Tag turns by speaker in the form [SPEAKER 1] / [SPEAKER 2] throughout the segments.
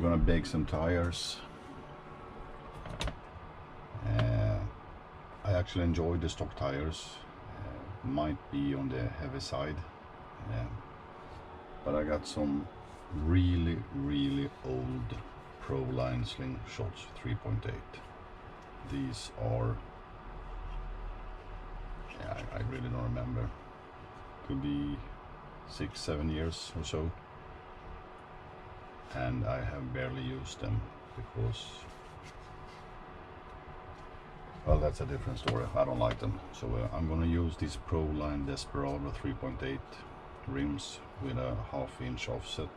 [SPEAKER 1] gonna bake some tires. I actually enjoy the stock tires. Might be on the heavy side, but I got some really old Proline slingshots 3.8. These are, I really don't remember, could be 6-7 years or so, and I have barely used them because, well, that's a different story. I don't like them. So I'm gonna use these Proline Desperado 3.8 rims with a 1/2 inch offset,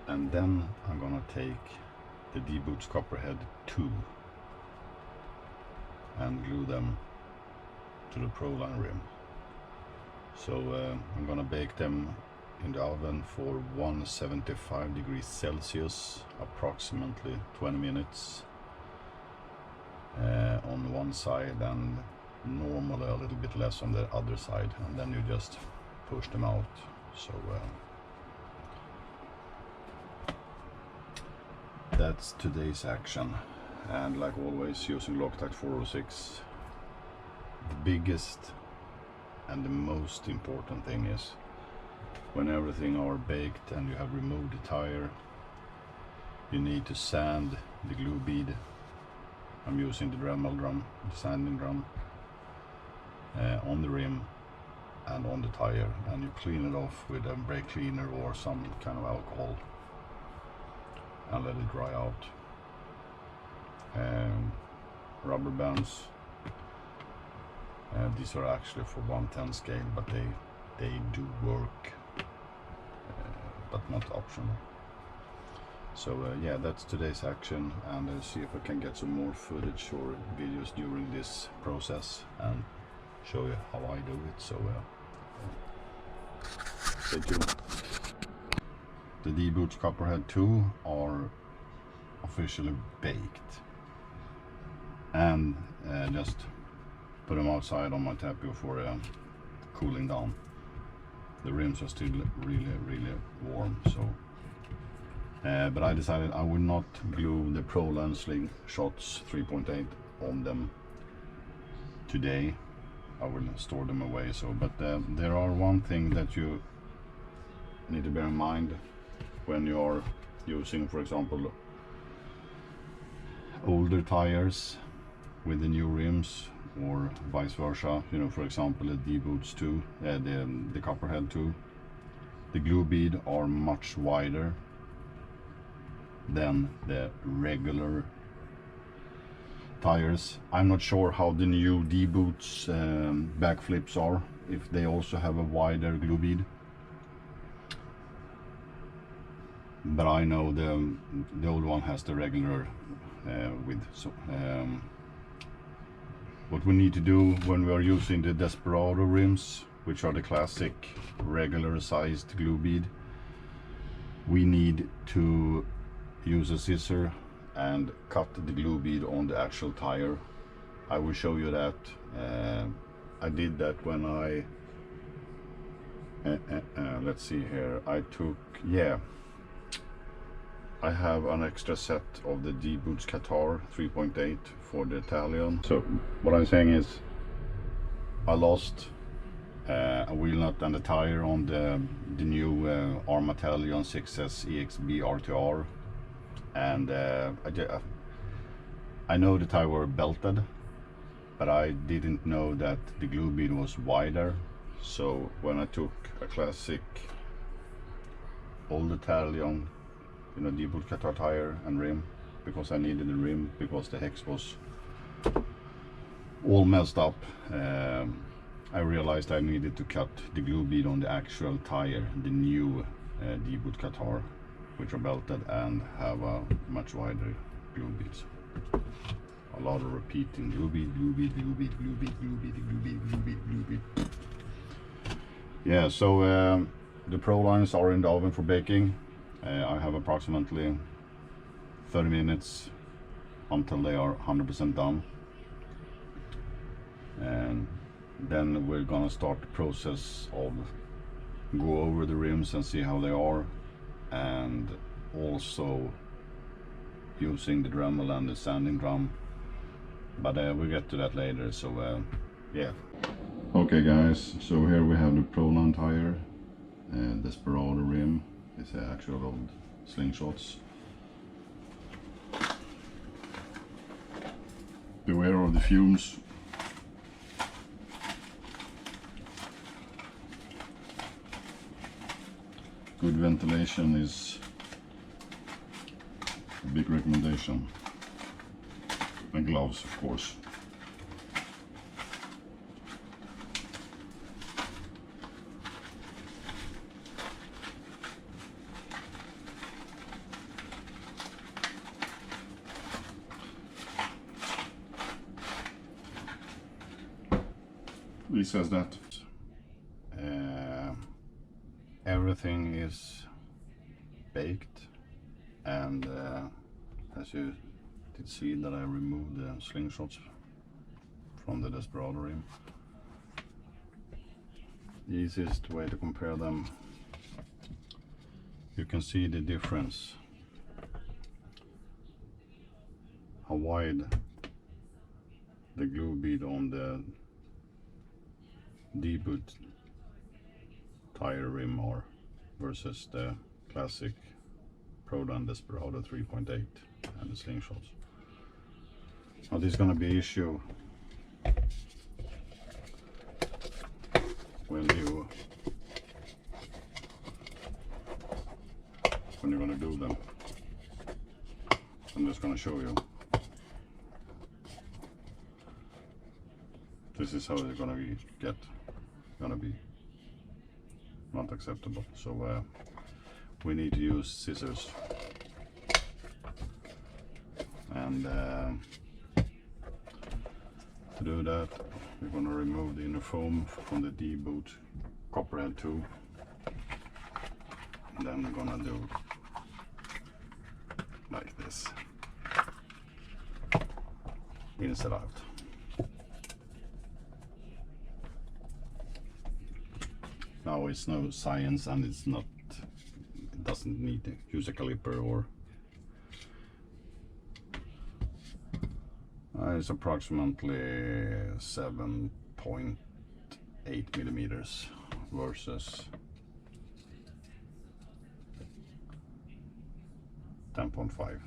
[SPEAKER 1] and then I'm gonna take the D-Boots Copperhead 2 and glue them to the Proline rim. So I'm gonna bake them in the oven for 175 degrees Celsius, approximately 20 minutes on one side, and normally a little bit less on the other side, and then you just push them out. So that's today's action. And like always, using Loctite 406, the biggest and the most important thing is, when everything are baked and you have removed the tire, you need to sand the glue bead. I'm using the Dremel drum, the sanding drum, on the rim and on the tire, and you clean it off with a brake cleaner or some kind of alcohol and let it dry out. Rubber bands, these are actually for 1/10 scale, but they do work, but not optional. So yeah, that's today's action, and I'll see if I can get some more footage or videos during this process and show you how I do it. So stay tuned. The D-Boots Copperhead 2 are officially baked, and just put them outside on my tapio for cooling down. The rims are still really warm, so but I decided I will not glue the Proline slingshots 3.8 on them today. I will store them away. So, but there are one thing that you need to bear in mind when you are using, for example, older tires with the new rims, or vice versa. You know, for example, the D-Boots 2, the Copperhead 2, the glue bead are much wider than the regular tires. I'm not sure how the new D-Boots backflips are, if they also have a wider glue bead, but I know the old one has the regular width. So what we need to do when we are using the Desperado rims, which are the classic regular sized glue bead, we need to use a scissor and cut the glue bead on the actual tire. I will show you that. I did that when I let's see here, I took, I have an extra set of the D-Boots Qatar 3.8 for the Italian. So what I'm saying is, I lost a wheel nut and a tire on the new Armatalion 6S EXB RTR, and I know the tire were belted, but I didn't know that the glue bead was wider. So when I took a classic old Italian, you know, D-Boots Qatar tire and rim, because I needed the rim because the hex was all messed up, I realized I needed to cut the glue bead on the actual tire, the new D-Boots Qatar, which are belted and have a much wider glue beads. A lot of repeating: glue bead, glue bead, glue bead, glue bead, glue bead, glue bead, glue bead, glue bead. Yeah, so the Prolines are in the oven for baking. I have approximately 30 minutes until they are 100% done, and then we're gonna start the process of go over the rims and see how they are, and also using the Dremel and the sanding drum, but we'll get to that later. So yeah. Okay guys, so here we have the Proline tire, Desperado rim. It's actual old slingshots. Beware of the fumes. Good ventilation is a big recommendation, and gloves of course. He says that everything is baked, and as you did see that I removed the slingshots from the Desperado rim. The easiest way to compare them, you can see the difference, how wide the glue bead on the D-boot tire rim are versus the classic Proline Desperado 3.8 and the slingshots. Now this is going to be an issue when you're going to do them. I'm just going to show you. This is how it's going to be not acceptable. So we need to use scissors, and to do that we're going to remove the inner foam from the D-boot copperhead tube, and then we're going to do like this, inside out. Now it's no science, and it doesn't need to use a caliper, or it's approximately 7.8 millimeters versus 10.5.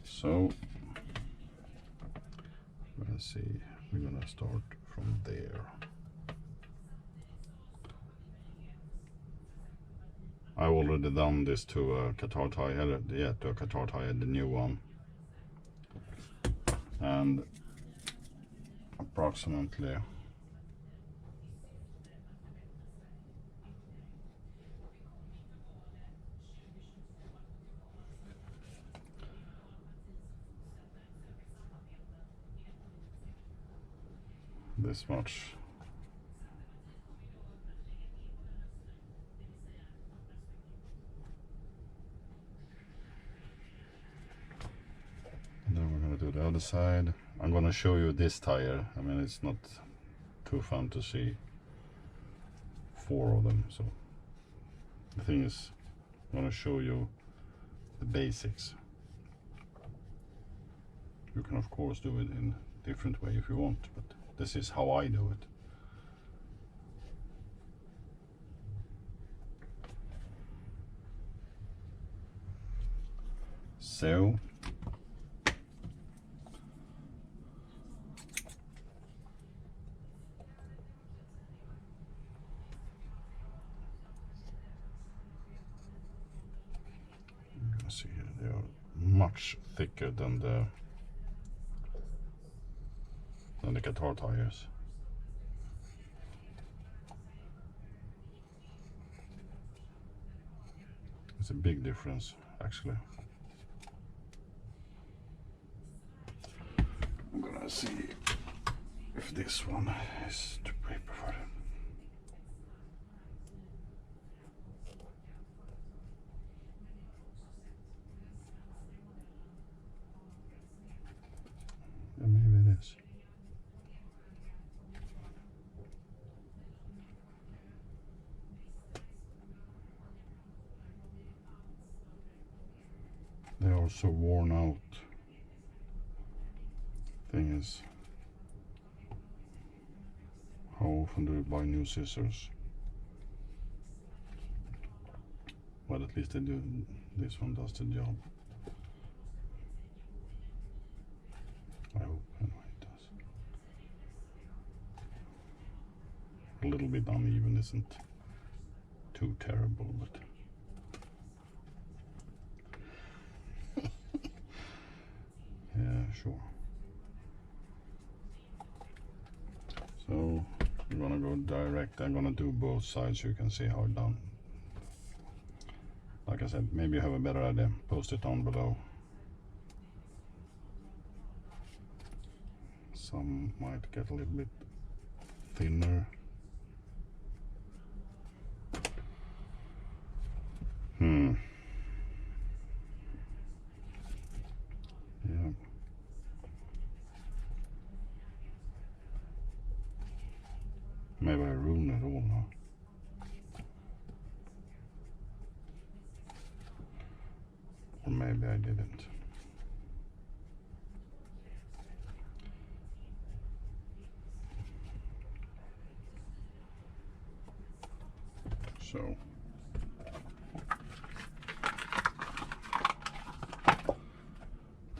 [SPEAKER 1] So let's see, we're gonna start from there. I've already done this to a Qatar tire, to a Qatar tire, the new one, and approximately this much. And then we're going to do the other side. I'm going to show you this tire. I mean, it's not too fun to see 4 of them. So the thing is, I'm going to show you the basics. You can of course do it in a different way if you want, but this is how I do it. So you can see here they are much thicker than the Qatar tires. It's a big difference actually. I'm gonna see if this one is too paper for it. Yeah, maybe it is. are so worn out. Thing is, how often do you buy new scissors? But at least they do. This one does the job. I hope anyway it does. A little bit uneven isn't too terrible, but yeah, sure. So we're gonna go direct. I'm gonna do both sides so you can see how it's done. Like I said, maybe you have a better idea. Post it down below. Some might get a little bit thinner. Yeah. Maybe I ruined it all now. Or maybe I didn't. So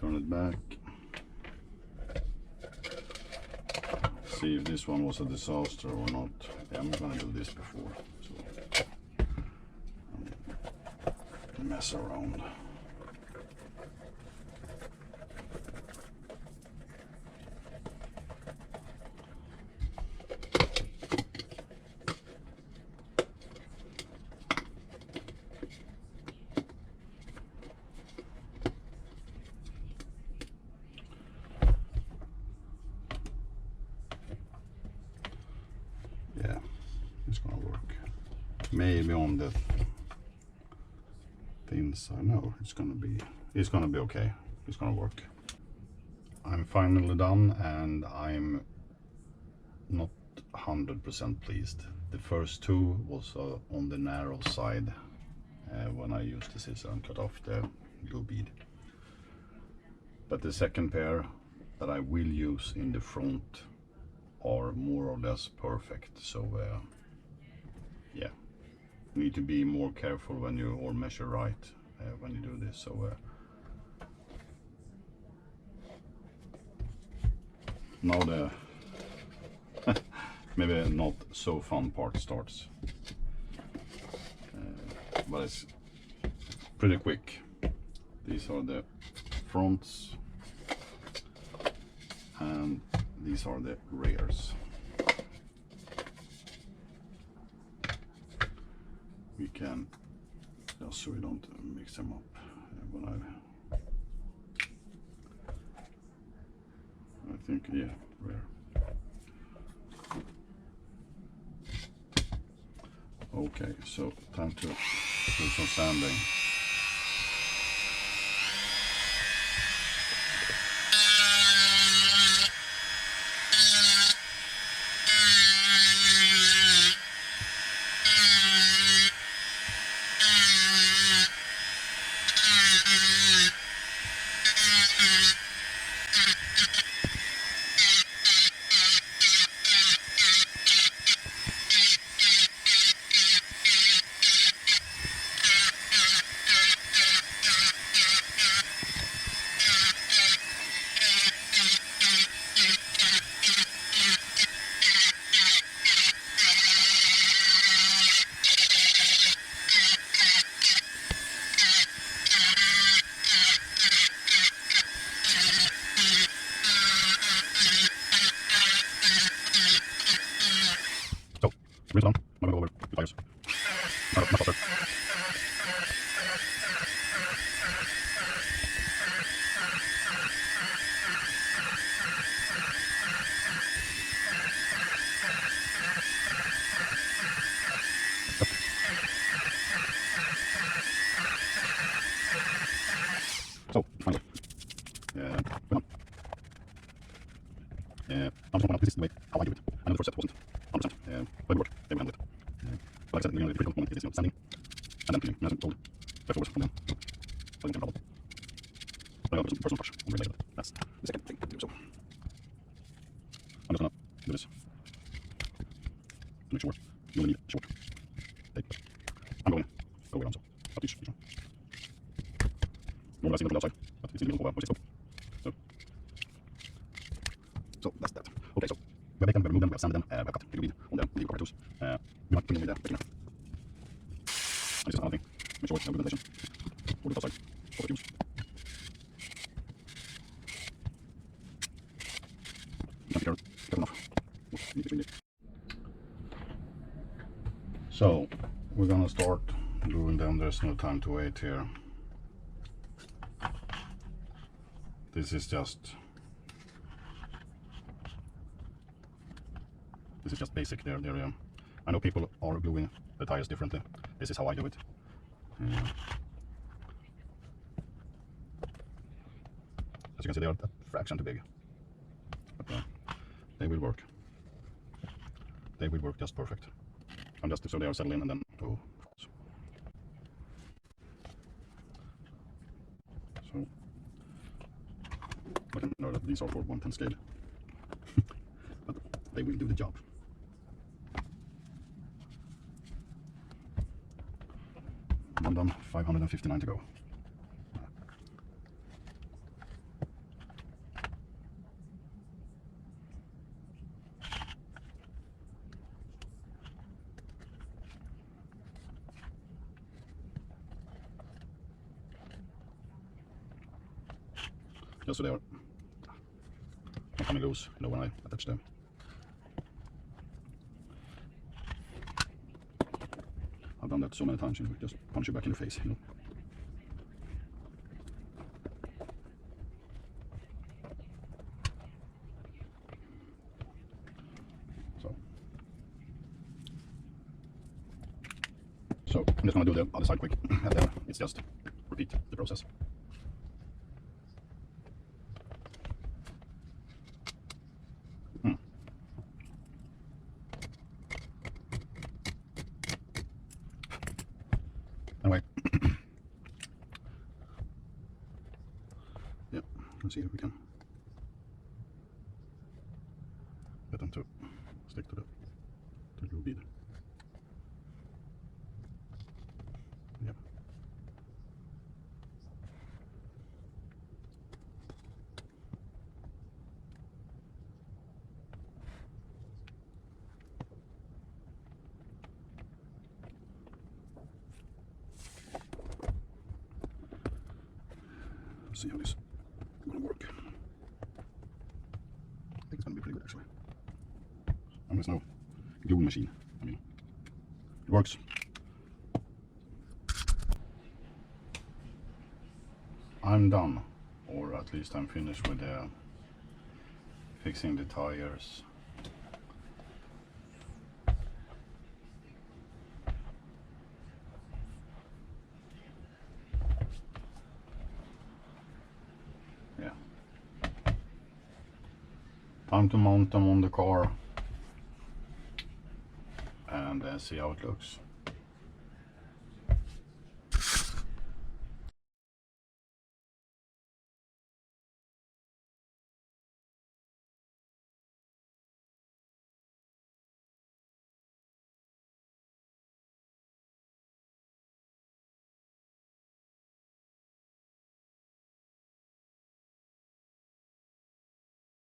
[SPEAKER 1] turn it back. See if this one was a disaster or not. Yeah, I'm gonna do this before, so mess around. Yeah, it's gonna work. Maybe on the thin side. No, it's gonna be okay. It's gonna work. I'm finally done, and I'm not 100% pleased. The first two was on the narrow side when I used the scissor and cut off the glue bead. But the second pair that I will use in the front are more or less perfect. So yeah, you need to be more careful when you, or measure right when you do this. So now the maybe not so fun part starts, but it's pretty quick. These are the fronts and these are the rears. We can, just so we don't mix them up, but I think, yeah, rear. Okay, so time to do some sanding. Rinse it on, I'm gonna go over the tires. Much faster. So, finally. Put on. I'm just going to this is the way how I do it. I know the first step wasn't 100%. But it worked. They will handle it. But like I said, the critical moment is standing and then cleaning. And then fold. Back forward from them. So you can follow. So that's that. Okay, so we have baked them, we have removed them, we have sanded them, we have cut the glue bead on the lead copper tools. We might put in with the baking. And this is another thing. Make sure no good ventilation. For the outside. For the fumes. You can't be careful enough. You need to clean it. So we're gonna start doing them. There's no time to wait here. This is just basic. I know people are gluing the tires differently. This is how I do it. As you can see, they are a fraction too big, but they will work. They will work just perfect. And just so they are settled in, and then so I can know that these are for 1/10 scale, but they will do the job. One done, 559 to go. Just so they are not coming loose, you know, when I attach them. I've done that so many times, you know, just punch you back in the face, you know. So I'm just gonna do the other side quick, and then it's just repeat the process. Anyway, yeah, let's see if we can get them to stick to the glue bead. Yeah. Let's see how this is going to work. I think it's going to be pretty good, actually. And there's no glue machine. I mean, it works. I'm done, or at least I'm finished with fixing the tires. Yeah. Time to mount them on the car and see how it looks.